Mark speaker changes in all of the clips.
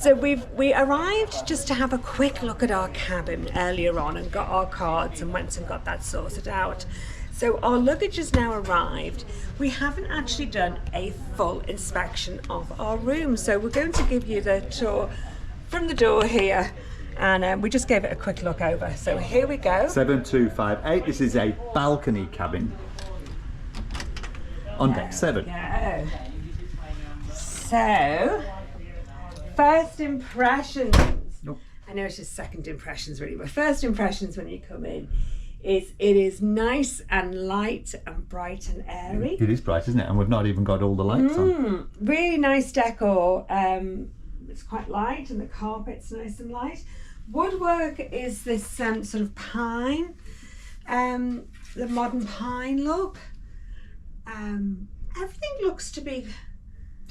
Speaker 1: So we arrived just to have a quick look at our cabin earlier on and got our cards and went and got that sorted out. So our luggage has now arrived. We haven't actually done a full inspection of our room, so we're going to give you the tour from the door here, and we just gave it a quick look over. So here we go.
Speaker 2: 7258. This is a balcony cabin on deck 7.
Speaker 1: Go. So, first impressions.
Speaker 2: Nope.
Speaker 1: I know it's just second impressions really, but first impressions when you come in is it is nice and light and bright and airy.
Speaker 2: It is bright, isn't it? And we've not even got all the lights on.
Speaker 1: Really nice decor. It's quite light and the carpet's nice and light. Woodwork is this sort of pine, the modern pine look. Everything looks to be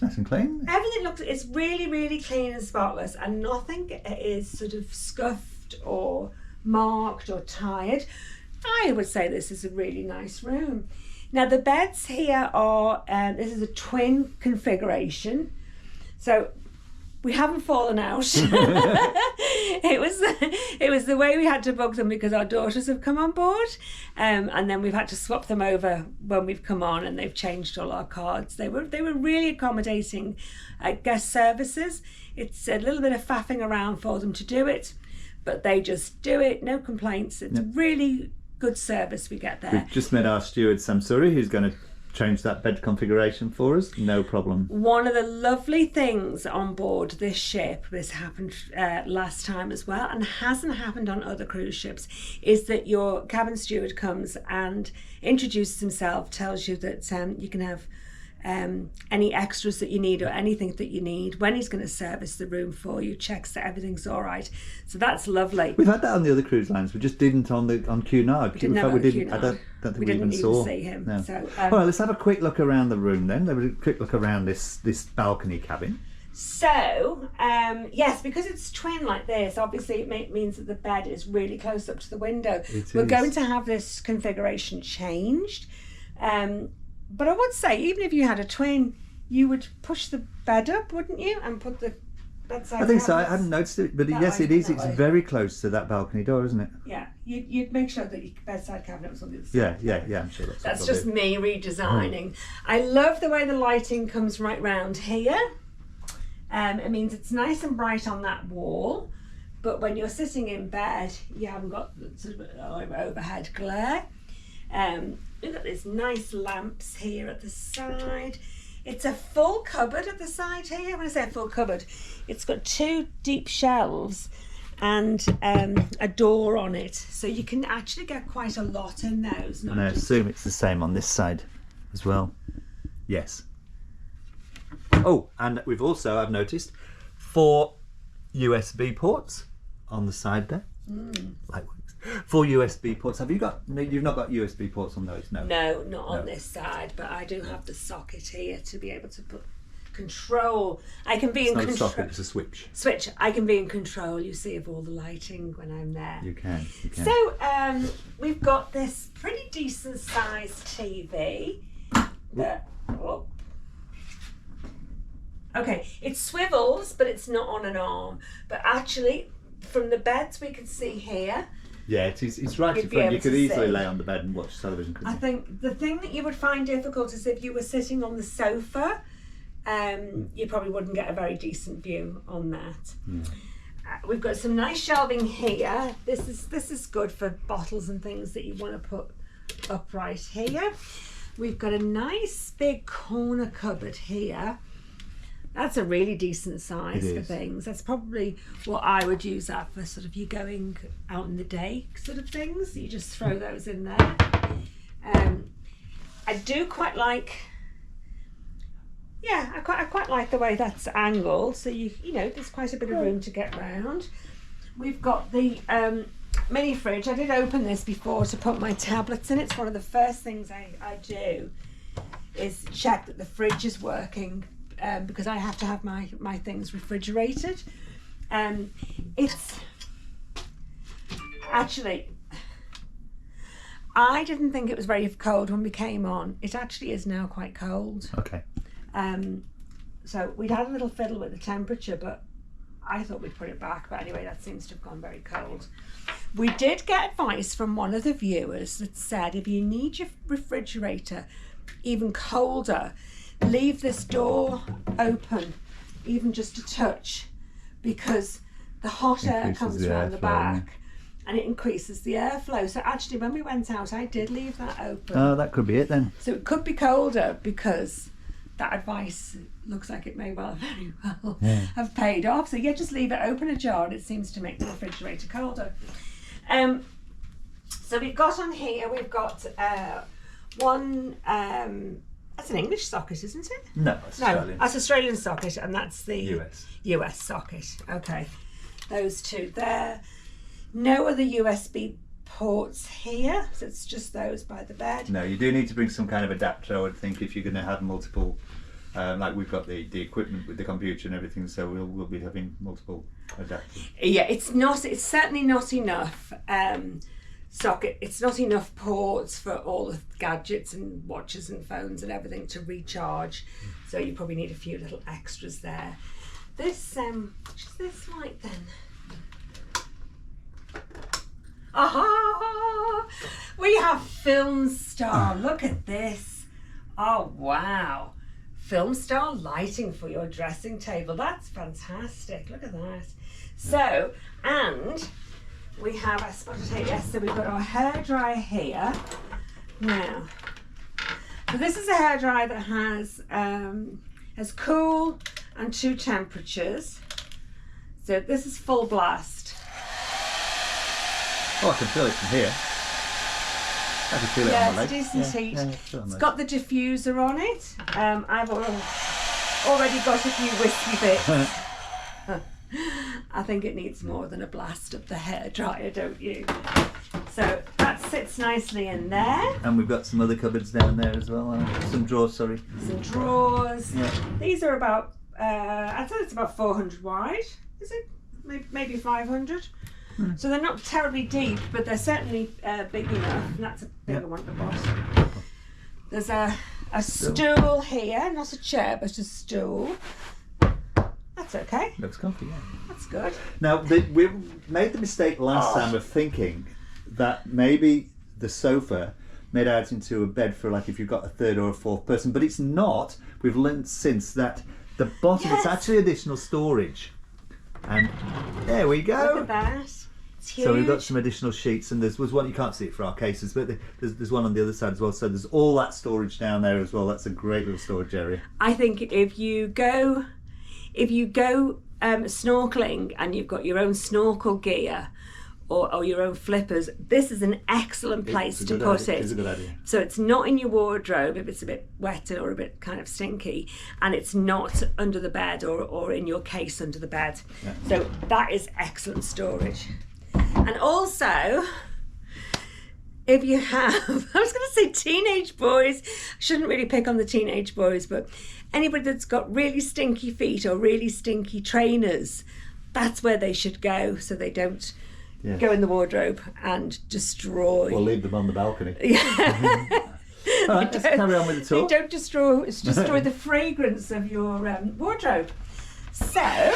Speaker 2: Nice and clean.
Speaker 1: Everything looks, it's really, really clean and spotless, and nothing is sort of scuffed or marked or tired. I would say this is a really nice room. Now the beds here are, this is a twin configuration, so we haven't fallen out. It was the way we had to book them because our daughters have come on board, and then we've had to swap them over when we've come on, and they've changed all our cards. They were really accommodating guest services. It's a little bit of faffing around for them to do it, but they just do it, no complaints. It's really good service we get there.
Speaker 2: We've just met our steward Samsuri, who's going to change that bed configuration for us, no problem.
Speaker 1: One of the lovely things on board this ship, this happened last time as well, and hasn't happened on other cruise ships, is that your cabin steward comes and introduces himself, tells you that you can have any extras that you need or anything that you need when he's going to service the room for you, checks that everything's all right. So that's lovely.
Speaker 2: We've had that on the other cruise lines. We just didn't on Cunard.
Speaker 1: We didn't have
Speaker 2: we
Speaker 1: it on
Speaker 2: didn't. I
Speaker 1: Cunard.
Speaker 2: don't think
Speaker 1: We
Speaker 2: we
Speaker 1: didn't
Speaker 2: even saw.
Speaker 1: see him.
Speaker 2: No.
Speaker 1: So,
Speaker 2: all right, let's have a quick look around the room then. Have a quick look around this balcony cabin.
Speaker 1: So, yes, because it's twin like this, obviously it means that the bed is really close up to the window. We're going to have this configuration changed. But I would say, even if you had a twin, you would push the bed up, wouldn't you? And put the bedside.
Speaker 2: I think so. I hadn't noticed it, but yes, it is. It's very close to that balcony door, isn't it?
Speaker 1: Yeah, you'd make sure that your bedside cabinet was on the other side.
Speaker 2: Yeah. I'm sure
Speaker 1: that's just me redesigning. I love the way the lighting comes right round here. It means it's nice and bright on that wall, but when you're sitting in bed, you haven't got sort of overhead glare. We've got these nice lamps here at the side. It's a full cupboard at the side here. When I say a full cupboard, it's got 2 deep shelves and a door on it, so you can actually get quite a lot in those.
Speaker 2: And I assume it's the same on this side as well. Yes. Oh, and we've also, I've noticed, 4 USB ports on the side there. Like 4 USB ports. Have you got? No, you've not got USB ports on those. No.
Speaker 1: No, not on this side. But I do have the socket here to be able to put control. I can be in control.
Speaker 2: It's not a socket. It's a switch.
Speaker 1: Switch. I can be in control. You see, of all the lighting when I'm there.
Speaker 2: You can.
Speaker 1: So we've got this pretty decent sized TV. Okay, it swivels, but it's not on an arm. But actually, from the beds we can see here.
Speaker 2: Yeah, it's right in front. You could easily lay on the bed and watch television.
Speaker 1: I think the thing that you would find difficult is if you were sitting on the sofa, you probably wouldn't get a very decent view on that. We've got some nice shelving here. This is good for bottles and things that you want to put upright here. We've got a nice big corner cupboard here. That's a really decent size for things. That's probably what I would use that for, sort of you going out in the day sort of things. You just throw those in there. I do quite like, I quite like the way that's angled. So you know, there's quite a bit of room to get round. We've got the mini fridge. I did open this before to put my tablets in. It's one of the first things I do is check that the fridge is working. Because I have to have my things refrigerated. It's actually, I didn't think it was very cold when we came on. It actually is now quite cold.
Speaker 2: Okay.
Speaker 1: So we'd had a little fiddle with the temperature, but I thought we'd put it back, but anyway, that seems to have gone very cold. We did get advice from one of the viewers that said if you need your refrigerator even colder, leave this door open, even just a touch, because the hot air comes around the back and it increases the airflow. So actually, when we went out, I did leave that open.
Speaker 2: Oh, that could be it then.
Speaker 1: So it could be colder, because that advice looks like it may very well have paid off. So yeah, just leave it open ajar and it seems to make the refrigerator colder. So we've got on here, we've got one, that's an English socket, isn't it?
Speaker 2: No, that's Australian.
Speaker 1: That's Australian socket, and that's the
Speaker 2: US
Speaker 1: socket. Okay, those two there. No other USB ports here, so it's just those by the bed.
Speaker 2: No, you do need to bring some kind of adapter, I would think, if you're going to have multiple. Like we've got the equipment with the computer and everything, so we'll be having multiple adapters.
Speaker 1: Yeah, it's certainly not enough socket. It's not enough ports for all the gadgets and watches and phones and everything to recharge. So you probably need a few little extras there. This which is this light then? Aha! We have Film Star. Look at this. Oh wow. Film Star lighting for your dressing table. That's fantastic. Look at that. So, and we have, I spotted it, yes, so we've got our hairdryer here. Now, so this is a hairdryer that has cool and 2 temperatures. So this is full blast.
Speaker 2: Oh, I can feel it from here. I can feel it on my leg.
Speaker 1: It's a decent heat.
Speaker 2: It's
Speaker 1: got the diffuser on it. I've already got a few whiskey bits. I think it needs more than a blast of the hairdryer, don't you? So that sits nicely in there.
Speaker 2: And we've got some other cupboards down there as well. Some drawers, sorry.
Speaker 1: Some drawers.
Speaker 2: Yeah.
Speaker 1: These are about, I'd say it's about 400 wide. Is it? Maybe 500. So they're not terribly deep, but they're certainly big enough. And that's a bigger one at the bottom. There's a stool here, not a chair, but a stool. That's okay.
Speaker 2: Looks comfy, yeah.
Speaker 1: That's good.
Speaker 2: Now, we made the mistake last time of thinking that maybe the sofa made out into a bed for, like, if you've got a third or a fourth person, but it's not. We've learned since that the bottom, it's actually additional storage. And there we go.
Speaker 1: Look at that. It's huge.
Speaker 2: So we've got some additional sheets, and was one, you can't see it for our cases, but there's one on the other side as well. So there's all that storage down there as well. That's a great little storage area.
Speaker 1: I think if you go snorkeling and you've got your own snorkel gear or your own flippers, this is an excellent place to put it.
Speaker 2: It's a good idea.
Speaker 1: So it's not in your wardrobe if it's a bit wet or a bit kind of stinky, and it's not under the bed or in your case under the bed.
Speaker 2: Yeah.
Speaker 1: So that is excellent storage. And also, if you have, I was going to say teenage boys, I shouldn't really pick on the teenage boys, but anybody that's got really stinky feet or really stinky trainers, that's where they should go, so they don't go in the wardrobe and destroy.
Speaker 2: Or leave them on the balcony.
Speaker 1: Yeah.
Speaker 2: All right, let's carry on with the tour.
Speaker 1: They don't destroy the fragrance of your wardrobe. So,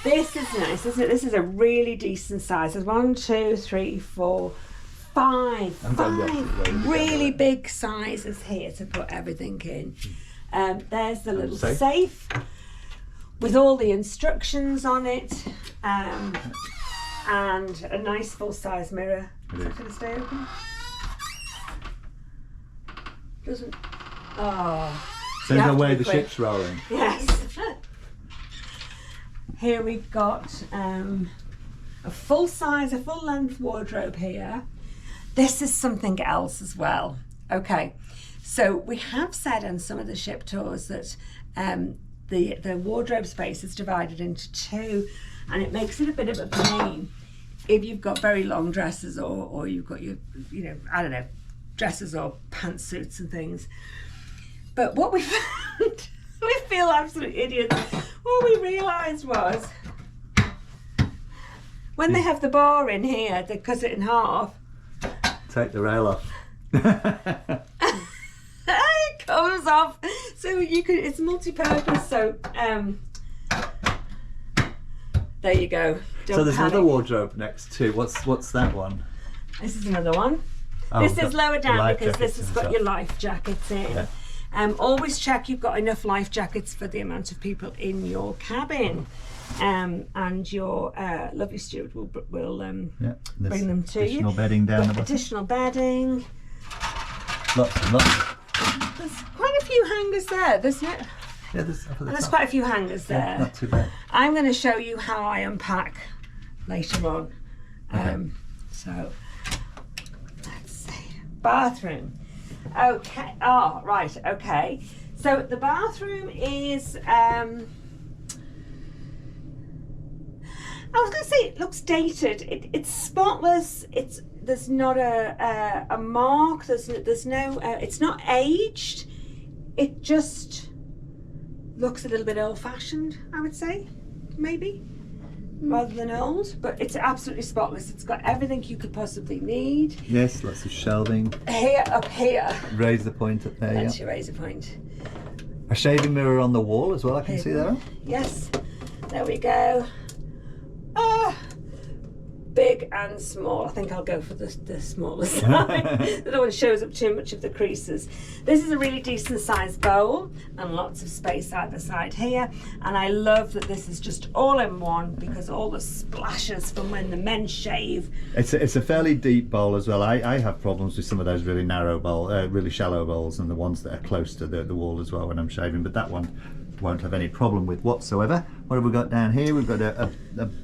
Speaker 1: this is nice, isn't it? This is a really decent size. There's 1, 2, 3, 4, 5 really big sizes here to put everything in. There's the little safe with all the instructions on it, and a nice full-size mirror. Is that going to stay open? Doesn't. Oh.
Speaker 2: So the way the ship's rolling.
Speaker 1: Yes. Here we've got a full-size, a full-length wardrobe here. This is something else as well. Okay, so we have said on some of the ship tours that the wardrobe space is divided into 2, and it makes it a bit of a pain if you've got very long dresses or you've got your, I don't know, dresses or pantsuits and things. But what we found, we feel absolute idiots. What we realised was when they have the bar in here, they cut it in half.
Speaker 2: Take the rail off.
Speaker 1: It comes off, so you can. It's multi-purpose. So there you go. Don't
Speaker 2: So there's
Speaker 1: panic.
Speaker 2: another wardrobe next to. What's that one?
Speaker 1: This is another one.
Speaker 2: Oh,
Speaker 1: this
Speaker 2: we've
Speaker 1: is
Speaker 2: got
Speaker 1: lower
Speaker 2: the
Speaker 1: down
Speaker 2: life
Speaker 1: because this
Speaker 2: jackets
Speaker 1: has
Speaker 2: and
Speaker 1: got
Speaker 2: stuff.
Speaker 1: your life jackets in.
Speaker 2: Yeah.
Speaker 1: Always check you've got enough life jackets for the amount of people in your cabin. And your lovely steward will
Speaker 2: Yeah. There's
Speaker 1: bring them to you.
Speaker 2: additional bedding down the bottom.
Speaker 1: Additional bedding.
Speaker 2: Lots and lots.
Speaker 1: There's quite a few hangers there, isn't it?
Speaker 2: Yeah, there's up at the
Speaker 1: There's
Speaker 2: top.
Speaker 1: quite a few hangers there.
Speaker 2: Yeah, not too bad.
Speaker 1: I'm going to show you how I unpack later on.
Speaker 2: Okay.
Speaker 1: So let's see. Bathroom. Okay. Oh, right. Okay. So the bathroom is. I was going to say it looks dated. It's spotless. There's not a mark. There's no. It's not aged. It just looks a little bit old-fashioned, I would say, maybe, rather than old. But it's absolutely spotless. It's got everything you could possibly need.
Speaker 2: Yes, lots of shelving.
Speaker 1: Here, up here.
Speaker 2: Razor point up there.
Speaker 1: That's
Speaker 2: Yeah.
Speaker 1: your razor point.
Speaker 2: A shaving mirror on the wall as well. I can see that.
Speaker 1: Yes. There we go. Ah, big and small. I think I'll go for the smaller side. The one shows up too much of the creases. This is a really decent sized bowl and lots of space either side here. And I love that this is just all in one because all the splashes from when the men shave.
Speaker 2: It's a fairly deep bowl as well. I have problems with some of those really narrow really shallow bowls, and the ones that are close to the wall as well when I'm shaving. But that one won't have any problem with whatsoever. What have we got down here? We've got a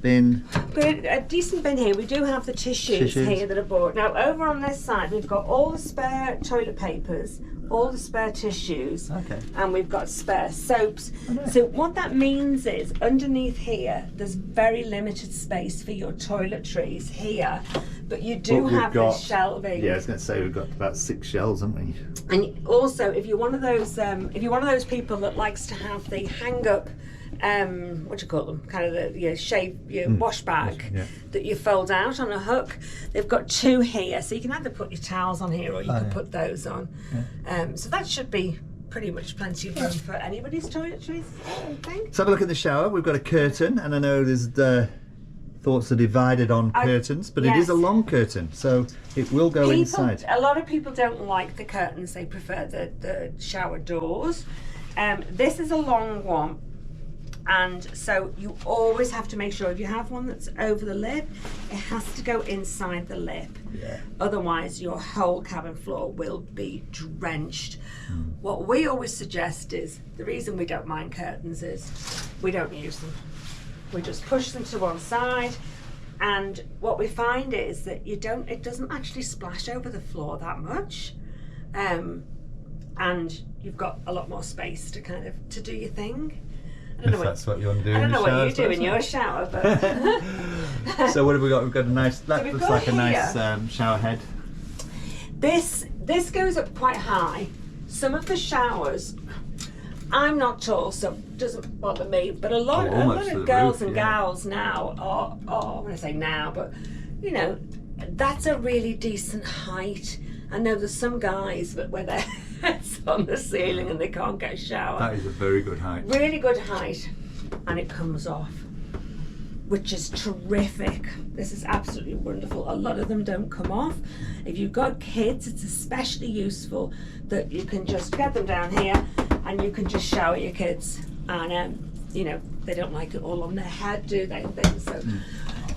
Speaker 2: bin.
Speaker 1: We've got a decent bin here. We do have the tissues here that are bought. Now over on this side we've got all the spare toilet papers, all the spare tissues,
Speaker 2: Okay.
Speaker 1: and we've got spare soaps.
Speaker 2: Oh, nice.
Speaker 1: So what that means is underneath here there's very limited space for your toiletries here, but you do
Speaker 2: But we've
Speaker 1: have
Speaker 2: got-
Speaker 1: this shelving.
Speaker 2: Yeah, I was going to say we've got about 6 shelves, haven't we?
Speaker 1: And also, if you're one of those people that likes to have the hang up, what do you call them? Kind of the your wash bag
Speaker 2: Yeah.
Speaker 1: that you fold out on a hook. They've got 2 here, so you can either put your towels on here or you can put those on. So that should be pretty much plenty of room for anybody's toiletries, I think.
Speaker 2: Let's have a look at the shower. We've got a curtain, and I know there's thoughts are divided on curtains, but it is a
Speaker 1: yes.
Speaker 2: long curtain, so it will go inside.
Speaker 1: A lot of people don't like the curtains; they prefer the shower doors. This is a long one, and so you always have to make sure if you have one that's over the lip, it has to go inside the lip.
Speaker 2: Yeah.
Speaker 1: Otherwise, your whole cabin floor will be drenched. What we always suggest is the reason we don't mind curtains is we don't use them. We just push them to one side, and what we find is that it doesn't actually splash over the floor that much, and you've got a lot more space to do your thing. I don't know
Speaker 2: That's what you want to do.
Speaker 1: I don't
Speaker 2: in
Speaker 1: know
Speaker 2: the
Speaker 1: what you
Speaker 2: shower,
Speaker 1: do in your shower, but
Speaker 2: So what have we got? We've got a nice. That
Speaker 1: we've
Speaker 2: looks
Speaker 1: got
Speaker 2: like a nice
Speaker 1: here-
Speaker 2: shower head.
Speaker 1: this goes up quite high. Some of the showers, I'm not tall, so it doesn't bother me. But a lot
Speaker 2: almost to
Speaker 1: of
Speaker 2: the
Speaker 1: girls
Speaker 2: roof,
Speaker 1: and
Speaker 2: yeah.
Speaker 1: gals now are when I say now, but you know, that's a really decent height. I know there's some guys that where their heads on the ceiling and they can't get a shower.
Speaker 2: That is a very good height.
Speaker 1: Really good height, and it comes off, which is terrific. This is absolutely wonderful. A lot of them don't come off. If you've got kids, it's especially useful that you can just get them down here and you can just shower your kids, and you know, they don't like it all on their head, do they? So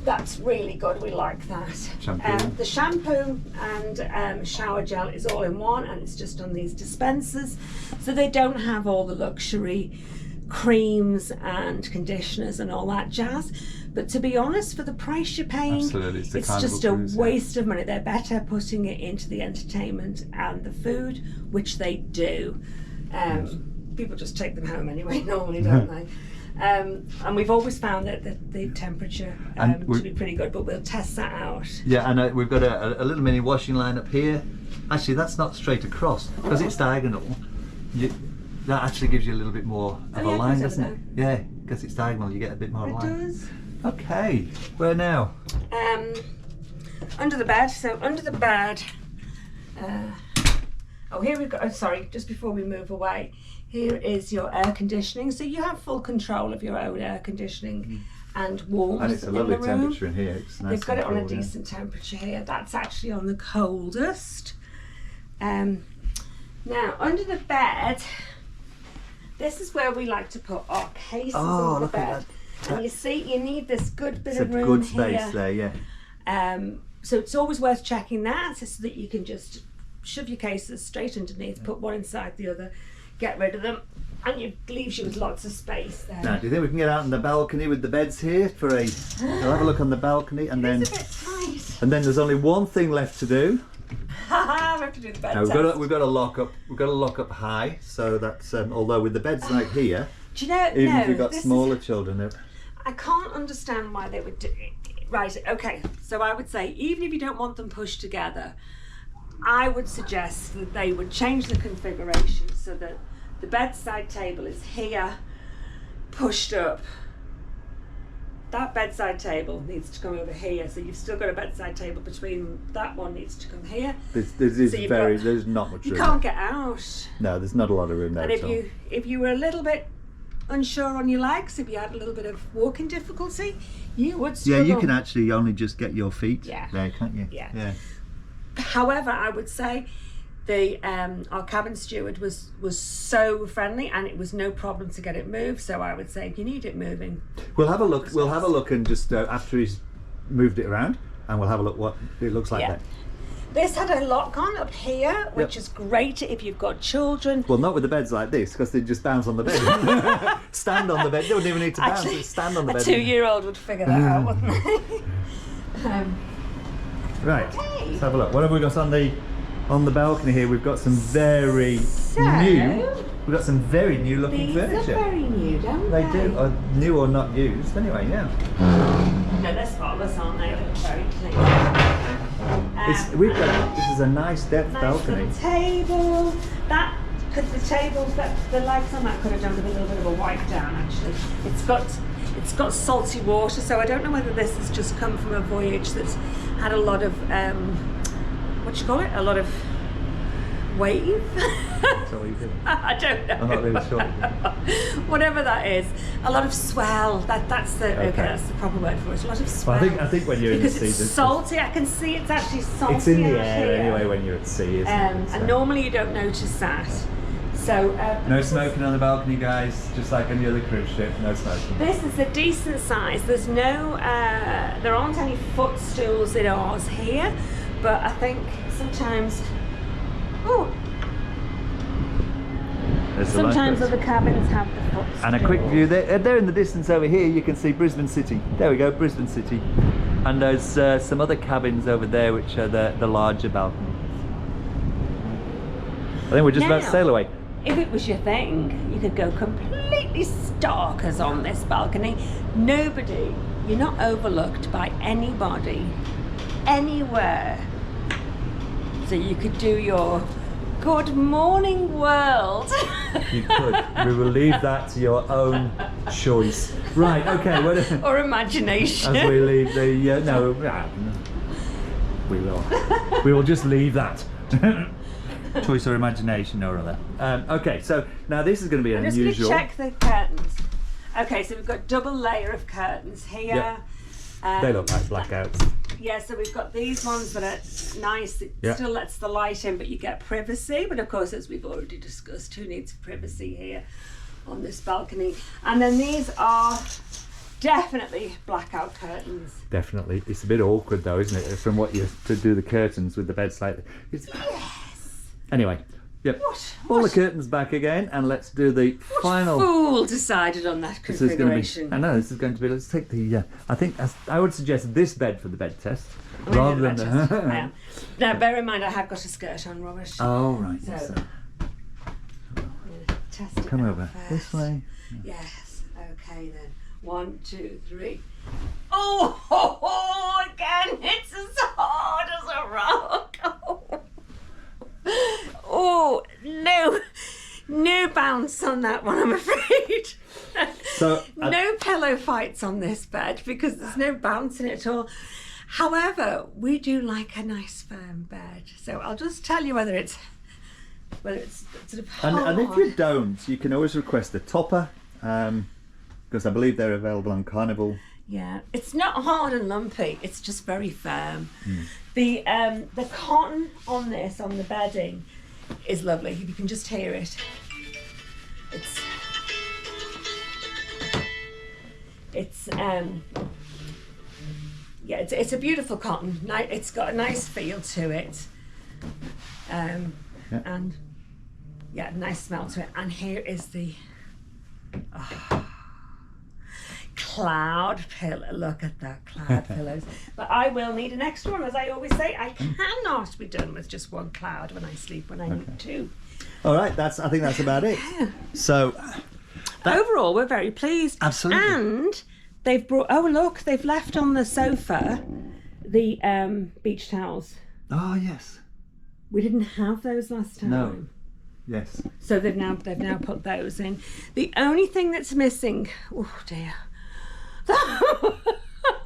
Speaker 1: that's really good. We like that.
Speaker 2: Shampoo.
Speaker 1: The shampoo and shower gel is all in one, and it's just on these dispensers, so they don't have all the luxury creams and conditioners and all that jazz. But to be honest, for the price you're paying,
Speaker 2: Absolutely, it's the
Speaker 1: it's
Speaker 2: Carnival
Speaker 1: just a
Speaker 2: cruise, yeah.
Speaker 1: waste of money. They're better putting it into the entertainment and the food, which they do. People just take them home anyway, normally, don't they? And we've always found that the temperature to be pretty good, but we'll test that out.
Speaker 2: Yeah, and we've got a little mini washing line up here. Actually, that's not straight across because it's diagonal. That actually gives you a little bit more of a line, doesn't it? Yeah, because it's diagonal, you get a bit more
Speaker 1: It
Speaker 2: line.
Speaker 1: does.
Speaker 2: Okay, where now?
Speaker 1: Under the bed. So under the bed. Here we've got. Oh, sorry. Just before we move away, here is your air conditioning. So you have full control of your own air conditioning. and warmth.
Speaker 2: And it's a
Speaker 1: in
Speaker 2: lovely
Speaker 1: the room.
Speaker 2: temperature in here. It's nice.
Speaker 1: They've got it on a
Speaker 2: cool, yeah.
Speaker 1: decent temperature here. That's actually on the coldest. Now, under the bed, this is where we like to put our cases under the
Speaker 2: look at
Speaker 1: bed.
Speaker 2: that.
Speaker 1: And you see, you need this good bit
Speaker 2: It's a
Speaker 1: of room
Speaker 2: good space
Speaker 1: here.
Speaker 2: there, yeah.
Speaker 1: So it's always worth checking that, so that you can just shove your cases straight underneath, put one inside the other, get rid of them, and it leaves you with lots of space there.
Speaker 2: Now, do you think we can get out on the balcony with the beds here for a? We'll have a look on the balcony, and then
Speaker 1: It's a bit tight.
Speaker 2: and then there's only one thing left to do.
Speaker 1: We have to do the bed
Speaker 2: Now
Speaker 1: test.
Speaker 2: we've got to lock up. We've got to lock up high, so that's although with the beds like here,
Speaker 1: Do you know?
Speaker 2: even
Speaker 1: no,
Speaker 2: if you've got
Speaker 1: this
Speaker 2: smaller
Speaker 1: is,
Speaker 2: children,
Speaker 1: I can't understand why they would do it. Right, okay, so I would say, even if you don't want them pushed together, I would suggest that they would change the configuration so that the bedside table is here, pushed up. That bedside table needs to come over here, so you've still got a bedside table between. That one needs to come here.
Speaker 2: there's not much
Speaker 1: You
Speaker 2: room.
Speaker 1: can't get out.
Speaker 2: No, there's not a lot of room there
Speaker 1: And
Speaker 2: at all.
Speaker 1: if you were a little bit unsure on your legs, if you had a little bit of walking difficulty, you would
Speaker 2: Yeah,
Speaker 1: struggle.
Speaker 2: you can actually only just get your feet
Speaker 1: Yeah.
Speaker 2: there, can't you?
Speaker 1: Yeah. However, I would say the our cabin steward was so friendly, and it was no problem to get it moved. So I would say, if you need it moving,
Speaker 2: We'll have a look. We'll have a look and just after he's moved it around, and we'll have a look what it looks like
Speaker 1: Yeah.
Speaker 2: then.
Speaker 1: this had a lock on up here, which is great if you've got children.
Speaker 2: Well, not with the beds like this, because they just bounce on the bed. Stand on the bed. They wouldn't even need to bounce.
Speaker 1: Actually,
Speaker 2: Just stand on the
Speaker 1: a
Speaker 2: bed.
Speaker 1: 2-year-old would figure that out, wouldn't they?
Speaker 2: Right.
Speaker 1: Okay.
Speaker 2: Let's have a look. What have we got on the balcony here? We've got some very new. We've got some very new looking
Speaker 1: These
Speaker 2: furniture.
Speaker 1: are very new, don't
Speaker 2: They do, or new or not used. Anyway, yeah.
Speaker 1: No, they're spotless, aren't they? They look very clean.
Speaker 2: This is a nice depth
Speaker 1: Nice
Speaker 2: balcony.
Speaker 1: little table. That could the lights on that could have done with a little bit of a wipe down. Actually, it's got salty water, so I don't know whether this has just come from a voyage that's had a lot of what do you call it? A lot of wave.
Speaker 2: That's all you do.
Speaker 1: I don't know.
Speaker 2: I'm not really sure.
Speaker 1: Whatever that is, a lot of swell. That's the
Speaker 2: Okay.
Speaker 1: that's the proper word for it. A lot of swell.
Speaker 2: Well, I think when you're in the
Speaker 1: because
Speaker 2: sea,
Speaker 1: it's
Speaker 2: there's-
Speaker 1: salty. I can see it's actually salty.
Speaker 2: It's in the
Speaker 1: out
Speaker 2: air
Speaker 1: here.
Speaker 2: anyway when you're at sea, isn't it?
Speaker 1: And normally you don't notice that. So
Speaker 2: No smoking on the balcony, guys. Just like any other cruise ship, no smoking.
Speaker 1: this is a decent size. There's no, there aren't any footstools in ours here, but I think sometimes. Oh.
Speaker 2: There's the
Speaker 1: Sometimes
Speaker 2: lifeboats.
Speaker 1: other cabins have the footstool.
Speaker 2: And a quick view there. There in the distance over here, you can see Brisbane City. There we go, Brisbane City. And there's some other cabins over there, which are the larger balconies. I think we're just about to
Speaker 1: Now,
Speaker 2: sail away.
Speaker 1: If it was your thing, you could go completely starkers on this balcony. You're not overlooked by anybody, anywhere. So you could do your good morning world.
Speaker 2: You could. We will leave that to your own choice. Right, okay. What,
Speaker 1: Or imagination.
Speaker 2: as we leave the... no, we will. We will just leave that. Choice or imagination or other. Okay, so now this is going to be
Speaker 1: I'm just going to
Speaker 2: unusual.
Speaker 1: check the curtains. Okay, so we've got double layer of curtains here.
Speaker 2: Yeah. They look like blackouts.
Speaker 1: Yeah, so we've got these ones that are nice. It
Speaker 2: Yeah.
Speaker 1: still lets the light in, but you get privacy. But of course, as we've already discussed, who needs privacy here on this balcony? And then these are definitely blackout curtains.
Speaker 2: Definitely. It's a bit awkward though, isn't it? From what you to do the curtains with the bed slightly.
Speaker 1: Yes.
Speaker 2: Anyway, yep.
Speaker 1: What?
Speaker 2: Pull the
Speaker 1: What?
Speaker 2: curtains back again and let's do the final.
Speaker 1: Fool decided on that
Speaker 2: This is going to
Speaker 1: configuration.
Speaker 2: be. I know this is going to be. Let's take the. I think I would suggest this bed for the bed test
Speaker 1: I'm gonna
Speaker 2: rather
Speaker 1: do
Speaker 2: than
Speaker 1: the bed
Speaker 2: the.
Speaker 1: test. Now, bear in mind, I have got a skirt on, Robert.
Speaker 2: Oh right.
Speaker 1: So,
Speaker 2: Yes,
Speaker 1: I'm gonna test it
Speaker 2: come
Speaker 1: out
Speaker 2: over
Speaker 1: first.
Speaker 2: this way.
Speaker 1: Yes. Okay then. 1, 2, 3. Oh, again! It's as hard as a rock. Oh, no bounce on that one, I'm afraid.
Speaker 2: So
Speaker 1: No pillow fights on this bed because there's no bounce in it at all. However, we do like a nice firm bed, so I'll just tell you whether it's sort of
Speaker 2: and if
Speaker 1: hard.
Speaker 2: you don't, you can always request a topper, because I believe they're available on Carnival
Speaker 1: Yeah, it's not hard and lumpy. It's just very firm. The cotton on this, on the bedding, is lovely. You can just hear it. It's a beautiful cotton. It's got a nice feel to it, and nice smell to it. And here is the cloud pillow. Look at that, cloud pillows. But I will need an extra one, as I always say. I cannot be done with just one cloud when I sleep. When I need two.
Speaker 2: All right, I think that's about it. So
Speaker 1: overall, we're very pleased.
Speaker 2: Absolutely.
Speaker 1: And they've brought. Oh look, they've left on the sofa the beach towels.
Speaker 2: Oh yes.
Speaker 1: We didn't have those last time.
Speaker 2: No. Yes.
Speaker 1: So they've now put those in. The only thing that's missing. Oh dear.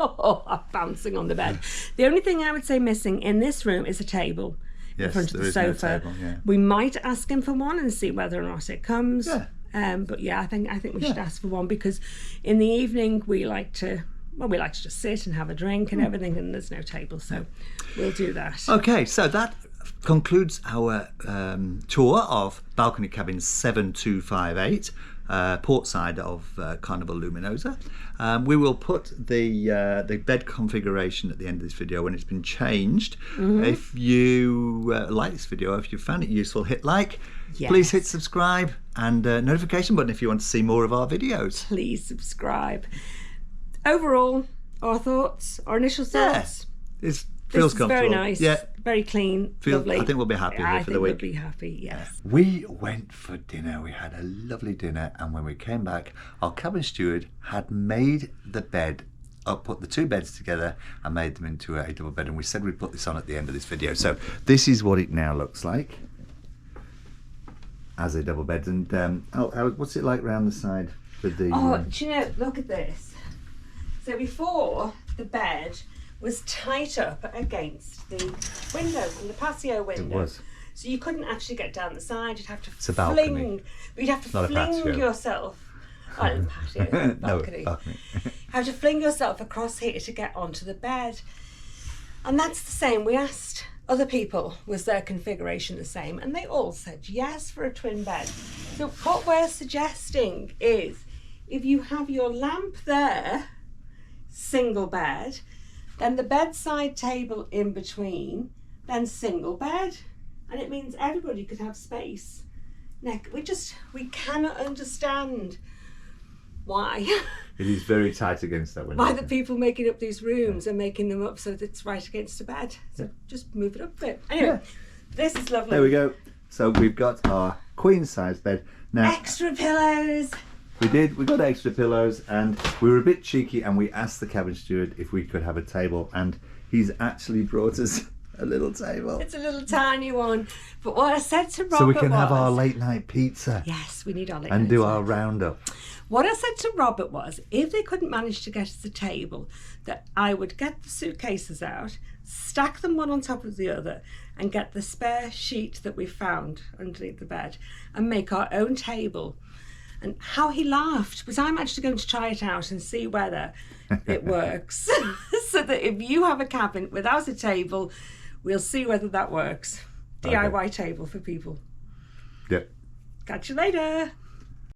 Speaker 1: I'm bouncing on the bed. The only thing I would say missing in this room is a table in front of the sofa.
Speaker 2: No table, yeah.
Speaker 1: We might ask him for one and see whether or not it comes.
Speaker 2: Yeah.
Speaker 1: But yeah, I think we should ask for one, because in the evening we like to just sit and have a drink and everything, and there's no table, so we'll do that.
Speaker 2: Okay, so that concludes our tour of balcony cabin 7258, port side of Carnival Luminosa. We will put the bed configuration at the end of this video when it's been changed. If you like this video, if you found it useful, hit like.
Speaker 1: Yes.
Speaker 2: Please hit subscribe and notification button if you want to see more of our videos.
Speaker 1: Please subscribe. Overall, our thoughts, our initial thoughts.
Speaker 2: Yeah, it feels comfortable.
Speaker 1: Very nice.
Speaker 2: Yeah.
Speaker 1: Very clean. Lovely.
Speaker 2: I think we'll be happy here for the week.
Speaker 1: I think we'll be happy, yes.
Speaker 2: We went for dinner. We had a lovely dinner, and when we came back, our cabin steward had made the bed put the two beds together and made them into a double bed, and we said we'd put this on at the end of this video. So this is what it now looks like as a double bed. And what's it like round the side with the
Speaker 1: do you know, look at this. So before, the bed was tight up against the window, and the patio window.
Speaker 2: It was.
Speaker 1: So you couldn't actually get down the side. You'd have to
Speaker 2: It's a balcony.
Speaker 1: You'd have to
Speaker 2: Not a
Speaker 1: fling
Speaker 2: patio.
Speaker 1: yourself. Oh, patio, balcony.
Speaker 2: No, balcony.
Speaker 1: Have to fling yourself across here to get onto the bed. And that's the same. We asked other people, was their configuration the same? And they all said yes for a twin bed. So what we're suggesting is, if you have your lamp there, single bed, then the bedside table in between, then single bed, and it means everybody could have space. We cannot understand why.
Speaker 2: It is very tight against that window.
Speaker 1: Why the people making up these rooms are making them up so that it's right against the bed. So just move it up a bit. Anyway, this is lovely.
Speaker 2: There we go. So we've got our queen size bed now.
Speaker 1: Extra pillows.
Speaker 2: We got extra pillows, and we were a bit cheeky and we asked the cabin steward if we could have a table, and he's actually brought us a little table.
Speaker 1: It's a little tiny one. But what I said to Robert
Speaker 2: so we can
Speaker 1: was,
Speaker 2: have our late night pizza.
Speaker 1: Yes, we need our late
Speaker 2: and
Speaker 1: night
Speaker 2: do
Speaker 1: pizza.
Speaker 2: our roundup.
Speaker 1: What I said to Robert was, if they couldn't manage to get us a table, that I would get the suitcases out, stack them one on top of the other, and get the spare sheet that we found underneath the bed and make our own table. And how he laughed, was I'm actually going to try it out and see whether it works. So that if you have a cabin without a table, we'll see whether that works. DIY table for people.
Speaker 2: Yep.
Speaker 1: Catch you later.